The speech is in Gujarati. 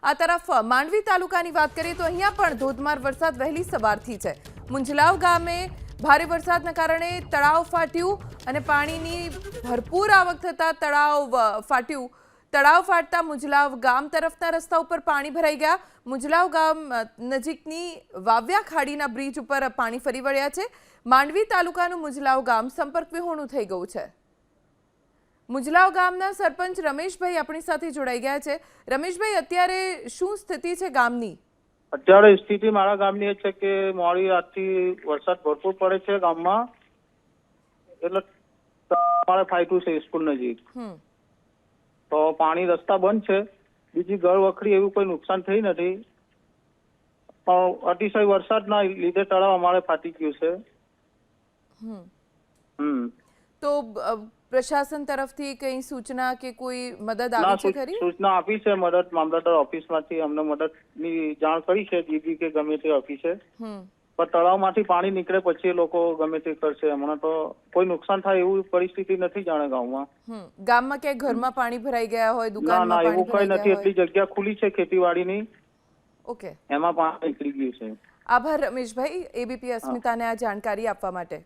આ તરફ માંડવી તાલુકાની વાત કરીએ તો અહીંયા પણ ધોધમાર વરસાદ વહેલી સવારથી છે। મુંજલાવ ગામે ભારે વરસાદના કારણે તળાવ ફાટ્યું અને પાણીની ભરપૂર આવક થતાં તળાવ ફાટ્યું। તળાવ ફાટતા મુંજલાવ ગામ તરફના રસ્તા ઉપર પાણી ભરાઈ ગયા। મુંજલાવ ગામ નજીકની વાવ્યા ખાડીના બ્રિજ ઉપર પાણી ફરી વળ્યા છે। માંડવી તાલુકાનું મુંજલાવ ગામ સંપર્ક વિહોણું થઈ ગયું છે। મુંજલાવ ગામના સરપંચ રમેશભાઈ આપણી સાથે જોડાઈ ગયા છે। રમેશભાઈ, અત્યારે શું સ્થિતિ છે ગામની? અત્યારે સ્થિતિ મારા ગામની એ છે કે મોડી રાતથી વરસાદ ભરપૂર પડે છે ગામમાં, એટલે મારે ફાટ્યું છે સ્કૂલ નજીક, તો પાણી રસ્તા બંધ છે। બીજી ઘર વખરી એવું કોઈ નુકસાન થઈ નથી, પણ અતિશય વરસાદના લીધે તળાવ અમારે ફાટી ગયું છે। તો પ્રશાસન તરફથી કઈ સૂચના કે કોઈ મદદ આવી છે ખરી? સૂચના આપી છે, મદદ મામલતદાર ઓફિસમાંથી અમને મદદની જાણ કરી છે, જીબી કે ગમે તે ઓફિસે, પણ તળાવમાંથી પાણી નીકળે પછી એ લોકો ગમે તે કરશે। હમણાં તો કોઈ નુકસાન થાય એવી પરિસ્થિતિ નથી જાણે ગામમાં। ગામમાં ક્યાંય ઘરમાં પાણી ભરાઈ ગયા હોય, ના દુકાનમાં ના પાણી એવું કઈ નથી, એટલી જગ્યા ખુલી છે ખેતીવાડીની, ઓકે, એમાં પાણી નીકળી ગયું છે। આભાર રમેશભાઈ, એબીપી અસ્મિતાને આ જાણકારી આપવા માટે।